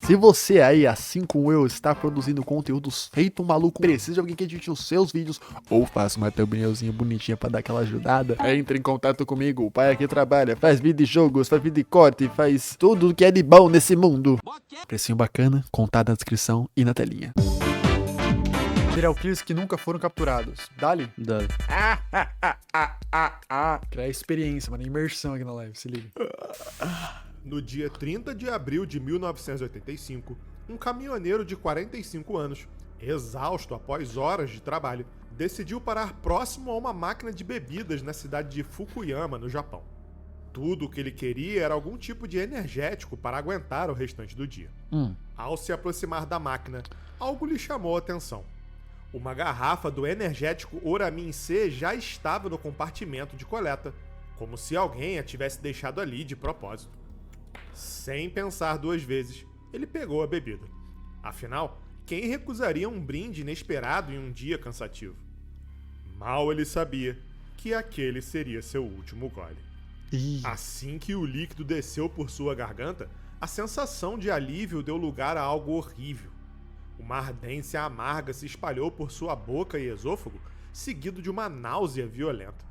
Se você aí, assim como eu, está produzindo conteúdos feito maluco, precisa de alguém que edite os seus vídeos ou faça uma thumbnailzinha bonitinha pra dar aquela ajudada, entre em contato comigo. O pai aqui trabalha, faz vídeo de jogos, faz vídeo de corte, faz tudo que é de bom nesse mundo. Precinho bacana, contato na descrição e na telinha. Serial killers que nunca foram capturados. Dali? Dale. Criar experiência, mano, imersão aqui na live, se liga. No dia 30 de abril de 1985, um caminhoneiro de 45 anos, exausto após horas de trabalho, decidiu parar próximo a uma máquina de bebidas na cidade de Fukuyama, no Japão. Tudo o que ele queria era algum tipo de energético para aguentar o restante do dia. Ao se aproximar da máquina, algo lhe chamou a atenção. Uma garrafa do energético Oramin C já estava no compartimento de coleta, como se alguém a tivesse deixado ali de propósito. Sem pensar duas vezes, ele pegou a bebida. Afinal, quem recusaria um brinde inesperado em um dia cansativo? Mal ele sabia que aquele seria seu último gole. Assim que o líquido desceu por sua garganta, a sensação de alívio deu lugar a algo horrível. Uma ardência amarga se espalhou por sua boca e esôfago, seguido de uma náusea violenta.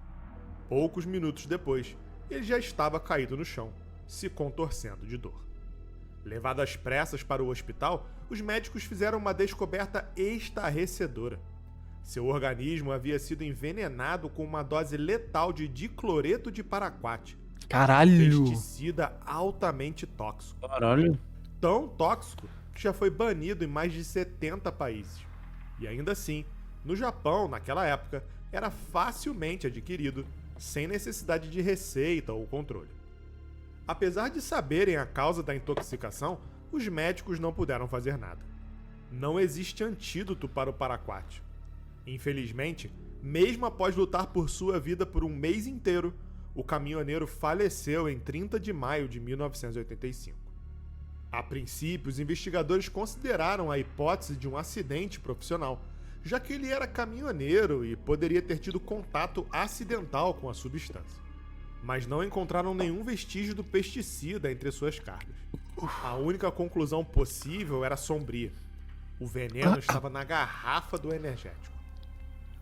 Poucos minutos depois, ele já estava caído no chão, se contorcendo de dor. Levado às pressas para o hospital, os médicos fizeram uma descoberta estarrecedora. Seu organismo havia sido envenenado com uma dose letal de dicloreto de paraquat, Caralho! pesticida altamente tóxico. Caralho. Tão tóxico que já foi banido em mais de 70 países. E ainda assim, no Japão, naquela época, era facilmente adquirido, sem necessidade de receita ou controle. Apesar de saberem a causa da intoxicação, os médicos não puderam fazer nada. Não existe antídoto para o paraquat. Infelizmente, mesmo após lutar por sua vida por um mês inteiro, o caminhoneiro faleceu em 30 de maio de 1985. A princípio, os investigadores consideraram a hipótese de um acidente profissional, já que ele era caminhoneiro e poderia ter tido contato acidental com a substância. Mas não encontraram nenhum vestígio do pesticida entre suas cargas. A única conclusão possível era sombria. O veneno estava na garrafa do energético.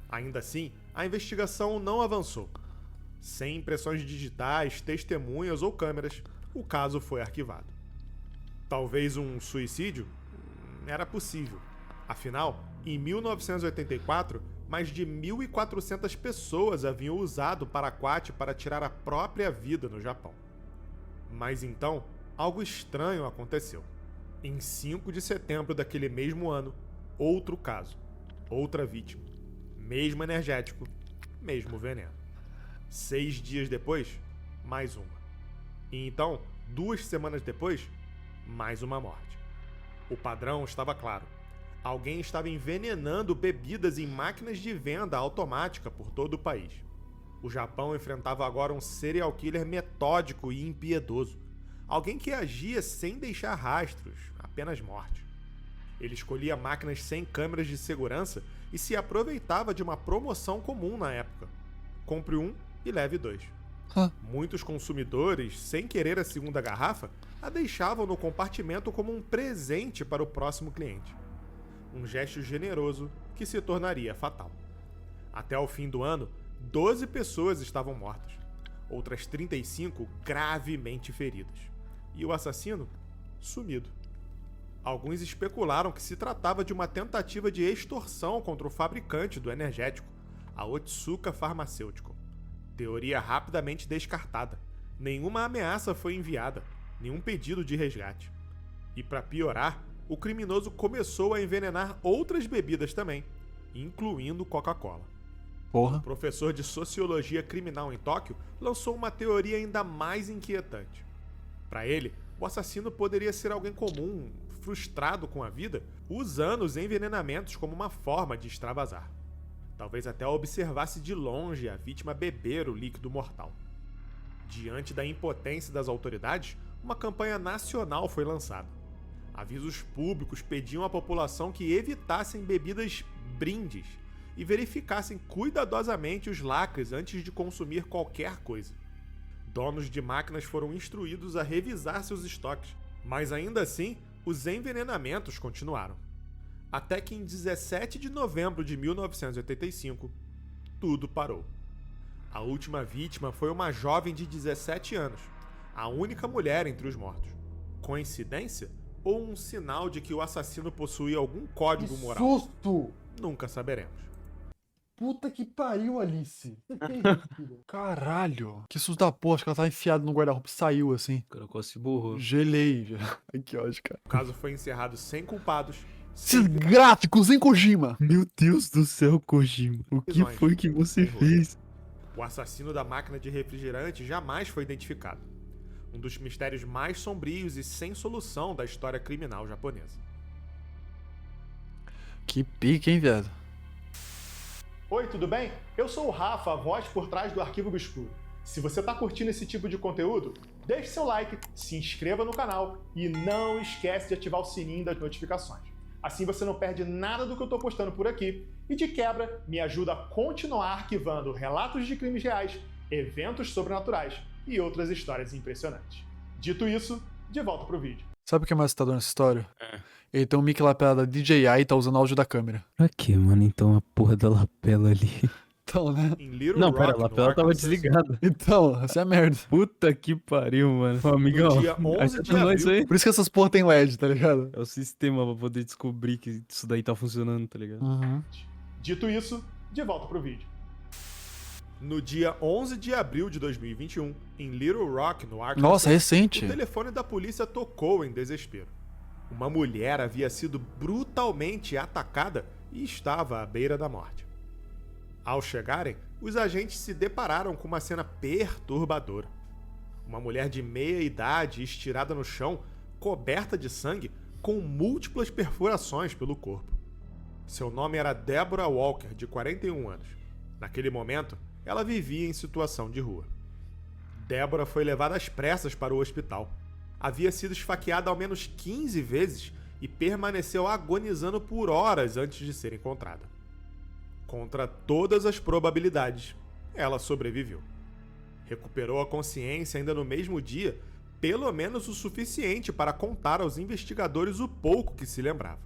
Ainda assim, a investigação não avançou. Sem impressões digitais, testemunhas ou câmeras, o caso foi arquivado. Talvez um suicídio? Era possível. Afinal, em 1984, mais de 1.400 pessoas haviam usado paraquat para tirar a própria vida no Japão. Mas então, algo estranho aconteceu. Em 5 de setembro daquele mesmo ano, outro caso, outra vítima, mesmo energético, mesmo veneno. 6 dias depois, mais uma. E então, 2 semanas depois, mais uma morte. O padrão estava claro. Alguém estava envenenando bebidas em máquinas de venda automática por todo o país. O Japão enfrentava agora um serial killer metódico e impiedoso. Alguém que agia sem deixar rastros, apenas morte. Ele escolhia máquinas sem câmeras de segurança e se aproveitava de uma promoção comum na época. Compre um e leve 2. Muitos consumidores, sem querer a segunda garrafa, a deixavam no compartimento como um presente para o próximo cliente. Um gesto generoso que se tornaria fatal. Até o fim do ano, 12 pessoas estavam mortas, outras 35 gravemente feridas, e o assassino sumido. Alguns especularam que se tratava de uma tentativa de extorsão contra o fabricante do energético, a Otsuka Pharmaceutical. Teoria rapidamente descartada. Nenhuma ameaça foi enviada, nenhum pedido de resgate. E para piorar, o criminoso começou a envenenar outras bebidas também, incluindo Coca-Cola. Porra. Um professor de sociologia criminal em Tóquio lançou uma teoria ainda mais inquietante. Para ele, o assassino poderia ser alguém comum, frustrado com a vida, usando os envenenamentos como uma forma de extravasar. Talvez até observasse de longe a vítima beber o líquido mortal. Diante da impotência das autoridades, uma campanha nacional foi lançada. Avisos públicos pediam à população que evitassem bebidas brindes e verificassem cuidadosamente os lacres antes de consumir qualquer coisa. Donos de máquinas foram instruídos a revisar seus estoques, mas ainda assim, Os envenenamentos continuaram. Até que em 17 de novembro de 1985, tudo parou. A última vítima foi uma jovem de 17 anos, a única mulher entre os mortos. Coincidência ou um sinal de que o assassino possuía algum código moral? Susto! Nunca saberemos. Puta que pariu, Alice. Caralho. Que susto da porra. Acho que ela tava enfiada no guarda-roupa e saiu assim. O cara quase se borrou. Gelei, já. Ai, que ódio, cara. O caso foi encerrado sem culpados. Esses gráficos em Kojima. Meu Deus do céu, Kojima. O que Visões. foi que você fez? O assassino da máquina de refrigerante jamais foi identificado. Um dos mistérios mais sombrios e sem solução da história criminal japonesa. Que pique, hein, viado? Oi, tudo bem? Eu sou o Rafa, a voz por trás do Arquivo Obscuro. Se você tá curtindo esse tipo de conteúdo, deixe seu like, se inscreva no canal e não esquece de ativar o sininho das notificações. Assim você não perde nada do que eu tô postando por aqui e, de quebra, me ajuda a continuar arquivando relatos de crimes reais, eventos sobrenaturais e outras histórias impressionantes. Dito isso, de volta pro vídeo. Sabe o que é mais assustador nessa história? Ele tem um mic lapela da DJI e tá usando áudio da câmera. Pra que, mano, então a porra da lapela ali? Então, né? Em Little Não, Rock, pera, a no lapela tava Arkansas, desligada. Então, essa é a merda. Puta que pariu, mano. Ô, amigão, No dia 11 de acertou isso abril. aí? Por isso que essas porra tem LED, tá ligado? É o sistema pra poder descobrir que isso daí tá funcionando, tá ligado? Uhum. Dito isso, de volta pro vídeo. No dia 11 de abril de 2021, em Little Rock, no Arkansas, Nossa, recente. o telefone da polícia tocou em desespero. Uma mulher havia sido brutalmente atacada e estava à beira da morte. Ao chegarem, os agentes se depararam com uma cena perturbadora. Uma mulher de meia idade estirada no chão, coberta de sangue, com múltiplas perfurações pelo corpo. Seu nome era Deborah Walker, de 41 anos. Naquele momento, ela vivia em situação de rua. Deborah foi levada às pressas para o hospital. Havia sido esfaqueada ao menos 15 vezes e permaneceu agonizando por horas antes de ser encontrada. Contra todas as probabilidades, ela sobreviveu. Recuperou a consciência ainda no mesmo dia, pelo menos o suficiente para contar aos investigadores o pouco que se lembrava.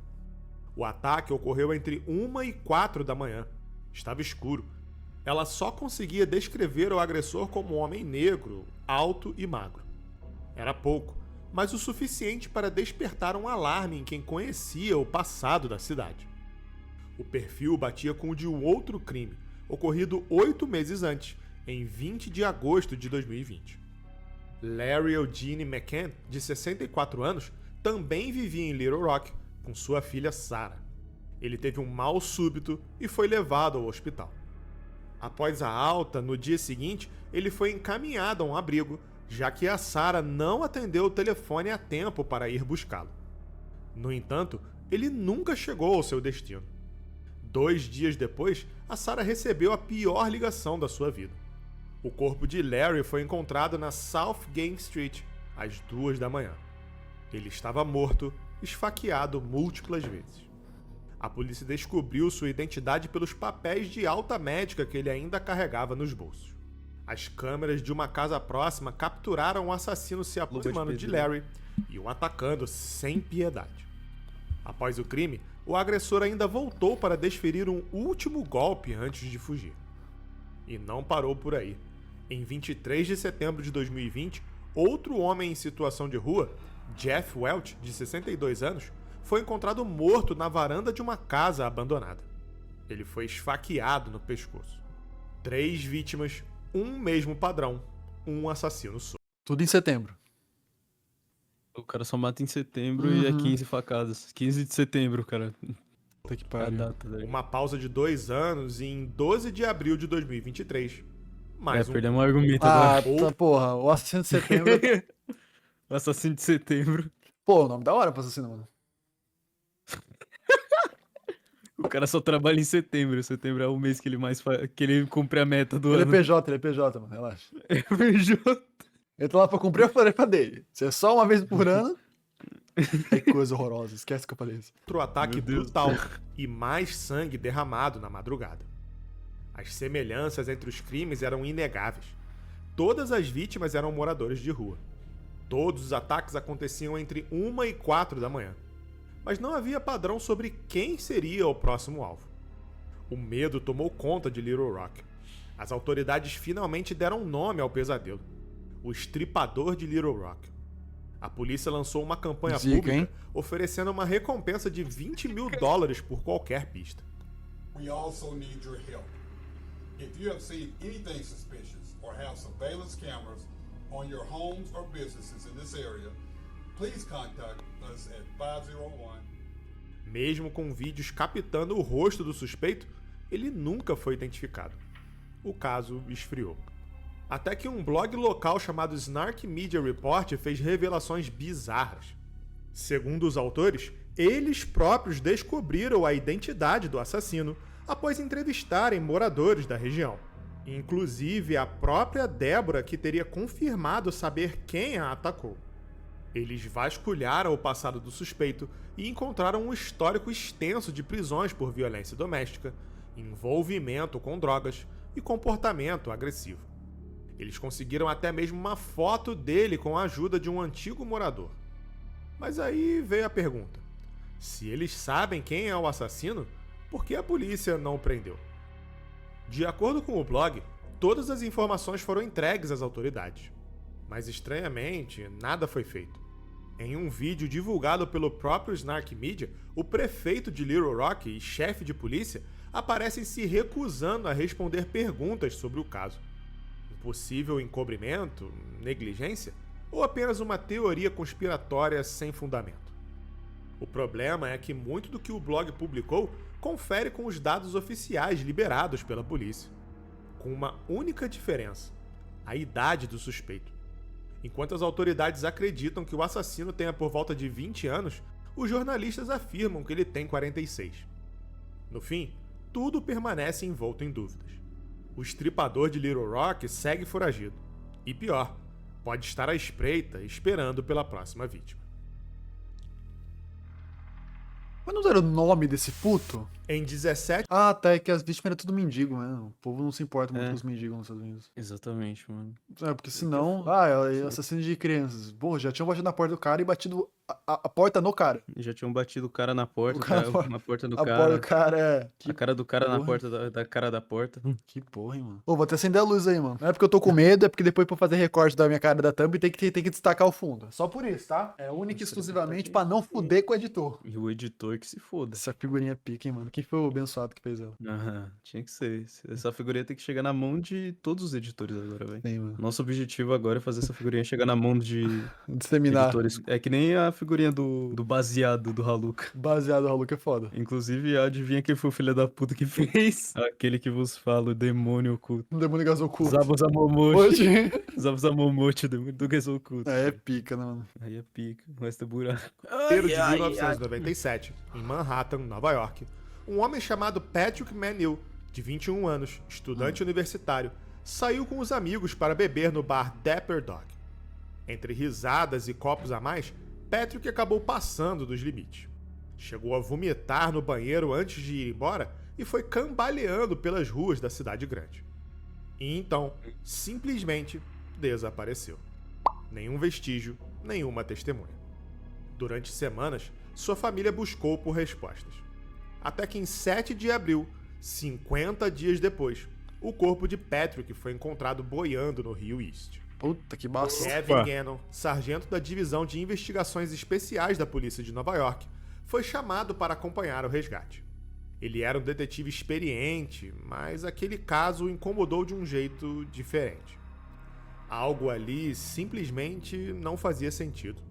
O ataque ocorreu entre 1 e 4 da manhã. Estava escuro. Ela só conseguia descrever o agressor como um homem negro, alto e magro. Era pouco, mas o suficiente para despertar um alarme em quem conhecia o passado da cidade. O perfil batia com o de um outro crime, ocorrido 8 meses antes, em 20 de agosto de 2020. Larry Eugene McCann, de 64 anos, também vivia em Little Rock com sua filha Sarah. Ele teve um mal súbito e foi levado ao hospital. Após a alta, no dia seguinte, ele foi encaminhado a um abrigo, já que a Sarah não atendeu o telefone a tempo para ir buscá-lo. No entanto, ele nunca chegou ao seu destino. 2 dias depois, a Sarah recebeu a pior ligação da sua vida. O corpo de Larry foi encontrado na South Gang Street, às 2 da manhã. Ele estava morto, esfaqueado múltiplas vezes. A polícia descobriu sua identidade pelos papéis de alta médica que ele ainda carregava nos bolsos. As câmeras de uma casa próxima capturaram o assassino se aproximando de Larry e o atacando sem piedade. Após o crime, o agressor ainda voltou para desferir um último golpe antes de fugir. E não parou por aí. Em 23 de setembro de 2020, outro homem em situação de rua, Jeff Welch, de 62 anos, foi encontrado morto na varanda de uma casa abandonada. Ele foi esfaqueado no pescoço. 3 vítimas, um mesmo padrão, um assassino só. Tudo em setembro. O cara só mata em setembro e é 15 facadas. 15 de setembro, cara. Puta que A pariu. data daí. Uma pausa de 2 anos e em 12 de abril de 2023, mais um. Perdemos um argumento Ah, agora. tá, porra. O assassino de setembro. O assassino de setembro. Pô, o nome da hora pra assassino, mano. O cara só trabalha em setembro. Setembro é o mês que ele mais que ele cumpre a meta do Ele é ano. PJ, mano. Relaxa. PJ. Ele tá lá pra cumprir a tarefa dele. Se é só uma vez por ano. É coisa horrorosa. Esquece que eu falei isso. Outro ataque Meu Deus. brutal e mais sangue derramado na madrugada. As semelhanças entre os crimes eram inegáveis. Todas as vítimas eram moradores de rua. Todos os ataques aconteciam entre 1 e 4 da manhã. Mas não havia padrão sobre quem seria o próximo alvo. O medo tomou conta de Little Rock. As autoridades finalmente deram nome ao pesadelo: o Estripador de Little Rock. A polícia lançou uma campanha pública oferecendo uma recompensa de $20 mil por qualquer pista. We also need your help. If you have seen anything suspicious or have surveillance cameras on your homes or businesses in this area, please contact us at 501. Mesmo com vídeos captando o rosto do suspeito, ele nunca foi identificado. O caso esfriou. Até que um blog local chamado Snark Media Report fez revelações bizarras. Segundo os autores, eles próprios descobriram a identidade do assassino após entrevistarem moradores da região. Inclusive a própria Deborah, que teria confirmado saber quem a atacou. Eles vasculharam o passado do suspeito e encontraram um histórico extenso de prisões por violência doméstica, envolvimento com drogas e comportamento agressivo. Eles conseguiram até mesmo uma foto dele com a ajuda de um antigo morador. Mas aí veio a pergunta: se eles sabem quem é o assassino, por que a polícia não o prendeu? De acordo com o blog, todas as informações foram entregues às autoridades. Mas estranhamente, nada foi feito. Em um vídeo divulgado pelo próprio Snark Media, o prefeito de Little Rock e chefe de polícia aparecem se recusando a responder perguntas sobre o caso. Possível encobrimento, negligência ou apenas uma teoria conspiratória sem fundamento? O problema é que muito do que o blog publicou confere com os dados oficiais liberados pela polícia, com uma única diferença: a idade do suspeito. Enquanto as autoridades acreditam que o assassino tenha por volta de 20 anos, os jornalistas afirmam que ele tem 46. No fim, tudo permanece envolto em dúvidas. O estripador de Little Rock segue foragido. E pior, pode estar à espreita esperando pela próxima vítima. Mas não era o nome desse puto? Em 17... Ah, tá, é que as vítimas eram tudo mendigo, né? O povo não se importa muito com os mendigos nos Estados Unidos. Exatamente, mano. É, porque senão... é assassino de crianças. Porra, já tinham batido na porta do cara e batido a porta no cara. Já tinham batido o cara na porta, na porta do A porta do cara, é... A cara do cara na porta da cara da porta. Que porra, hein, mano. Ô, vou até acender a luz aí, mano. Não é porque eu tô com medo, é porque depois pra fazer recorte da minha cara da thumb tem que destacar o fundo. Só por isso, tá? É única e exclusivamente pra não fuder com o editor. E o editor que se foda. Essa figurinha pica, hein, mano. Quem foi o abençoado que fez ela? Aham, tinha que ser. Essa figurinha tem que chegar na mão de todos os editores agora, velho. Sim, mano. Nosso objetivo agora é fazer essa figurinha chegar na mão de Disseminar. editores. É que nem a figurinha do baseado do Haluka. Baseado no Haluka é foda. Inclusive, adivinha quem foi o filho da puta que fez? Aquele que vos fala, o demônio oculto. O demônio gás oculto. Zabuzamomochi. Hoje... Zabuzamomochi, o demônio do gás oculto. É pica, né, mano? Aí é pica, o resto é buraco. Em 1997, em Manhattan, Nova York, um homem chamado Patrick Manill, de 21 anos, estudante universitário, saiu com os amigos para beber no bar Dapper Dog. Entre risadas e copos a mais, Patrick acabou passando dos limites. Chegou a vomitar no banheiro antes de ir embora e foi cambaleando pelas ruas da cidade grande. E então, simplesmente, desapareceu. Nenhum vestígio, nenhuma testemunha. Durante semanas, sua família buscou por respostas. Até que em 7 de abril, 50 dias depois, o corpo de Patrick foi encontrado boiando no Rio East. Puta que bosta. Kevin Gannon, sargento da Divisão de Investigações Especiais da Polícia de Nova York, foi chamado para acompanhar o resgate. Ele era um detetive experiente, mas aquele caso o incomodou de um jeito diferente. Algo ali simplesmente não fazia sentido.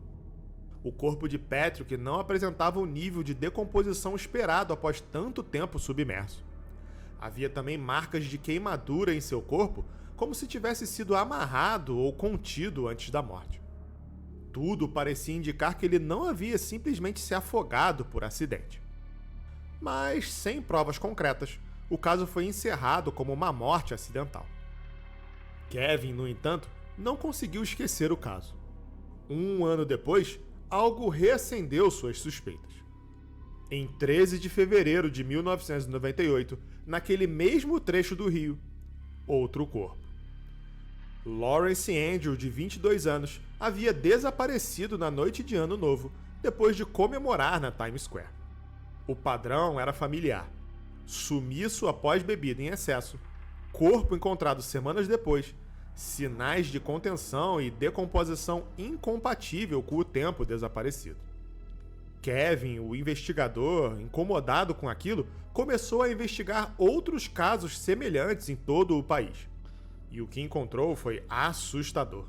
O corpo de Patrick não apresentava o nível de decomposição esperado após tanto tempo submerso. Havia também marcas de queimadura em seu corpo, como se tivesse sido amarrado ou contido antes da morte. Tudo parecia indicar que ele não havia simplesmente se afogado por acidente. Mas, sem provas concretas, o caso foi encerrado como uma morte acidental. Kevin, no entanto, não conseguiu esquecer o caso. Um ano depois, algo reacendeu suas suspeitas. Em 13 de fevereiro de 1998, naquele mesmo trecho do rio, outro corpo. Lawrence Andrew, de 22 anos, havia desaparecido na noite de Ano Novo, depois de comemorar na Times Square. O padrão era familiar: sumiço após bebida em excesso, corpo encontrado semanas depois, sinais de contenção e decomposição incompatível com o tempo desaparecido. Kevin, o investigador, incomodado com aquilo, começou a investigar outros casos semelhantes em todo o país. E o que encontrou foi assustador: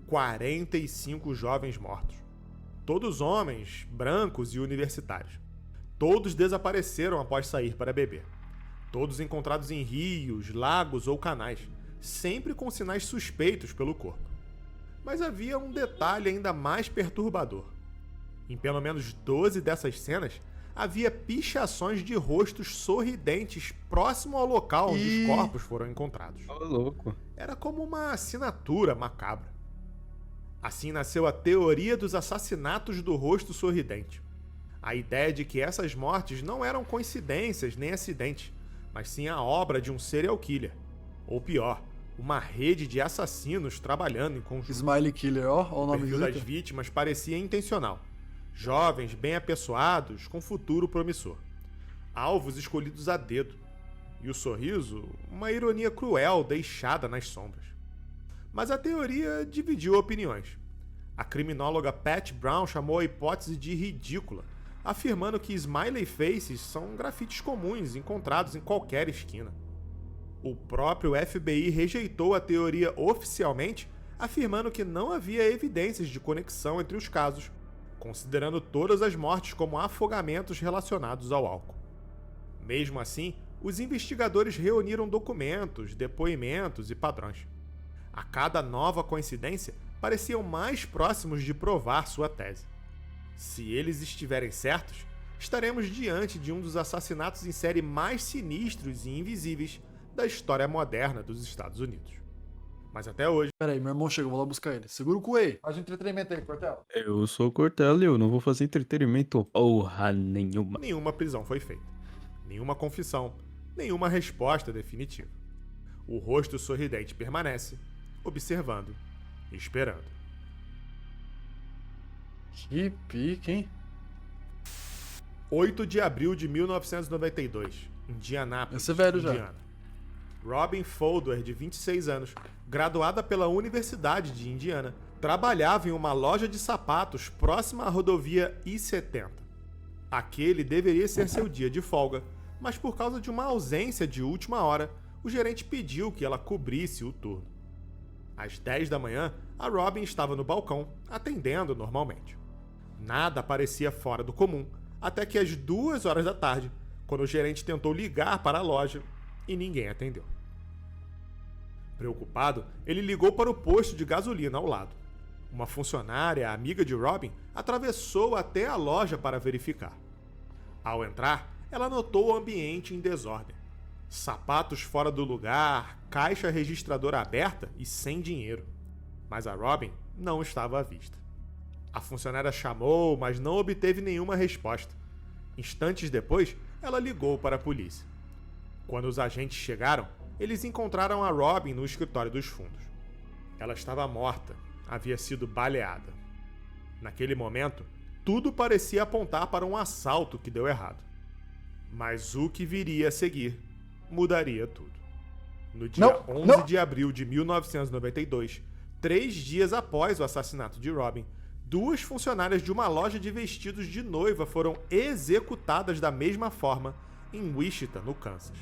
45 jovens mortos. Todos homens, brancos e universitários. Todos desapareceram após sair para beber. Todos encontrados em rios, lagos ou canais, sempre com sinais suspeitos pelo corpo. Mas havia um detalhe ainda mais perturbador. Em pelo menos 12 dessas cenas, havia pichações de rostos sorridentes próximo ao local onde os corpos foram encontrados. Ô, louco. Era como uma assinatura macabra. Assim nasceu a teoria dos assassinatos do rosto sorridente. A ideia de que essas mortes não eram coincidências nem acidentes, mas sim a obra de um serial killer. Ou pior, uma rede de assassinos trabalhando em conjunto. Smiley Killer, ó, o O nome perfil das dele. vítimas parecia intencional. Jovens bem apessoados, com futuro promissor. Alvos escolhidos a dedo. E o sorriso, uma ironia cruel deixada nas sombras. Mas a teoria dividiu opiniões. A criminóloga Pat Brown chamou a hipótese de ridícula, afirmando que smiley faces são grafites comuns encontrados em qualquer esquina. O próprio FBI rejeitou a teoria oficialmente, afirmando que não havia evidências de conexão entre os casos, considerando todas as mortes como afogamentos relacionados ao álcool. Mesmo assim, os investigadores reuniram documentos, depoimentos e padrões. A cada nova coincidência, pareciam mais próximos de provar sua tese. Se eles estiverem certos, estaremos diante de um dos assassinatos em série mais sinistros e invisíveis da história moderna dos Estados Unidos. Mas até hoje, Pera aí, meu irmão chegou, vou lá buscar ele. Segura o Coelho. Faz um entretenimento aí, Cortella. Eu sou o Cortella e eu não vou fazer entretenimento porra nenhuma. nenhuma prisão foi feita, nenhuma confissão, nenhuma resposta definitiva. O rosto sorridente permanece, observando e esperando. Que pique, hein? 8 de abril de 1992, Indianápolis, Esse é velho já. Indiana. Robin Folder, de 26 anos, graduada pela Universidade de Indiana, trabalhava em uma loja de sapatos próxima à rodovia I-70. Aquele deveria ser seu dia de folga, mas por causa de uma ausência de última hora, o gerente pediu que ela cobrisse o turno. Às 10 da manhã, a Robin estava no balcão, atendendo normalmente. Nada parecia fora do comum, até que às 2 horas da tarde, quando o gerente tentou ligar para a loja e ninguém atendeu. Preocupado, ele ligou para o posto de gasolina ao lado. Uma funcionária, amiga de Robin, atravessou até a loja para verificar. Ao entrar, ela notou o ambiente em desordem. Sapatos fora do lugar, caixa registradora aberta e sem dinheiro. Mas a Robin não estava à vista. A funcionária chamou, mas não obteve nenhuma resposta. Instantes depois, ela ligou para a polícia. Quando os agentes chegaram, eles encontraram a Robin no escritório dos fundos. Ela estava morta, havia sido baleada. Naquele momento, tudo parecia apontar para um assalto que deu errado. Mas o que viria a seguir mudaria tudo. No dia 11 de abril de 1992, 3 dias após o assassinato de Robin, 2 funcionárias de uma loja de vestidos de noiva foram executadas da mesma forma em Wichita, no Kansas.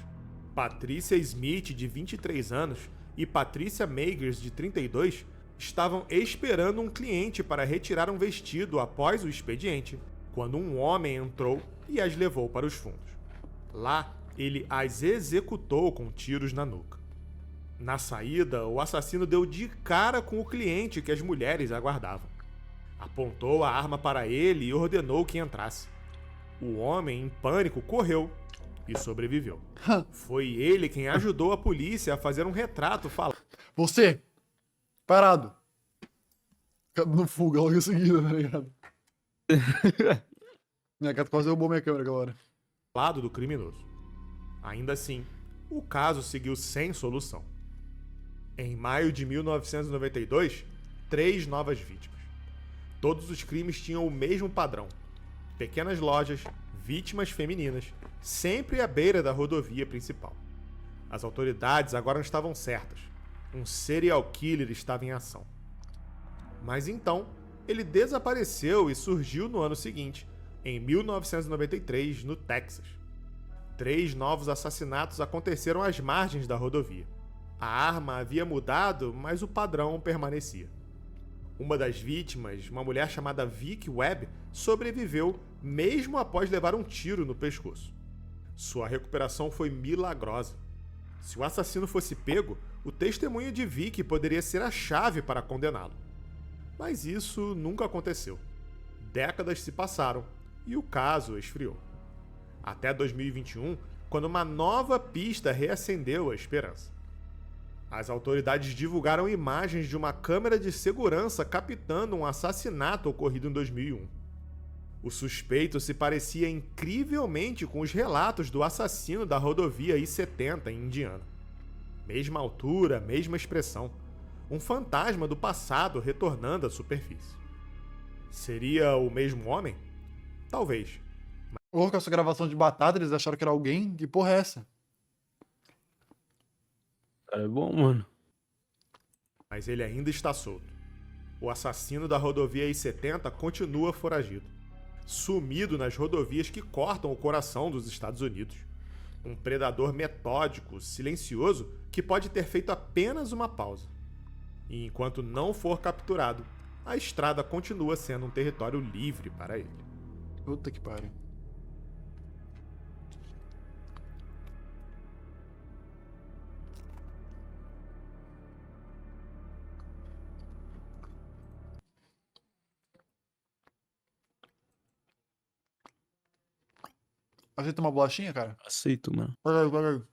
Patricia Smith, de 23 anos, e Patricia Magers, de 32, estavam esperando um cliente para retirar um vestido após o expediente, quando um homem entrou e as levou para os fundos. Lá, ele as executou com tiros na nuca. Na saída, o assassino deu de cara com o cliente que as mulheres aguardavam. Apontou a arma para ele e ordenou que entrasse. O homem, em pânico, correu e sobreviveu. Foi ele quem ajudou a polícia a fazer um retrato falando. Você, parado. No fuga logo em seguida, tá ligado? Minha gata quase derrubou minha câmera aquela hora. Lado do criminoso. Ainda assim, o caso seguiu sem solução. Em maio de 1992, 3 novas vítimas. Todos os crimes tinham o mesmo padrão: pequenas lojas, vítimas femininas, sempre à beira da rodovia principal. As autoridades agora não estavam certas. Um serial killer estava em ação. Mas então, ele desapareceu e surgiu no ano seguinte, em 1993, no Texas. 3 novos assassinatos aconteceram às margens da rodovia. A arma havia mudado, mas o padrão permanecia. Uma das vítimas, uma mulher chamada Vicky Webb, sobreviveu mesmo após levar um tiro no pescoço. Sua recuperação foi milagrosa. Se o assassino fosse pego, o testemunho de Vicky poderia ser a chave para condená-lo. Mas isso nunca aconteceu. Décadas se passaram e o caso esfriou. Até 2021, quando uma nova pista reacendeu a esperança. As autoridades divulgaram imagens de uma câmera de segurança captando um assassinato ocorrido em 2001. O suspeito se parecia incrivelmente com os relatos do assassino da rodovia I-70 em Indiana. Mesma altura, mesma expressão. Um fantasma do passado retornando à superfície. Seria o mesmo homem? Talvez. Ou com essa gravação de batata, eles acharam que era alguém? Que porra é essa? Cara, é bom, mano. Mas ele ainda está solto. O assassino da rodovia I-70 continua foragido. Sumido nas rodovias que cortam o coração dos Estados Unidos. Um predador metódico, silencioso, que pode ter feito apenas uma pausa. E enquanto não for capturado, a estrada continua sendo um território livre para ele. Puta que pariu. Aceita uma bolachinha, cara? Aceito, mano. Valeu. Valeu.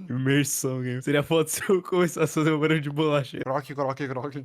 Imersão, game. Seria foda se eu começasse a fazer um barulho de bolacha. Croque. Croque.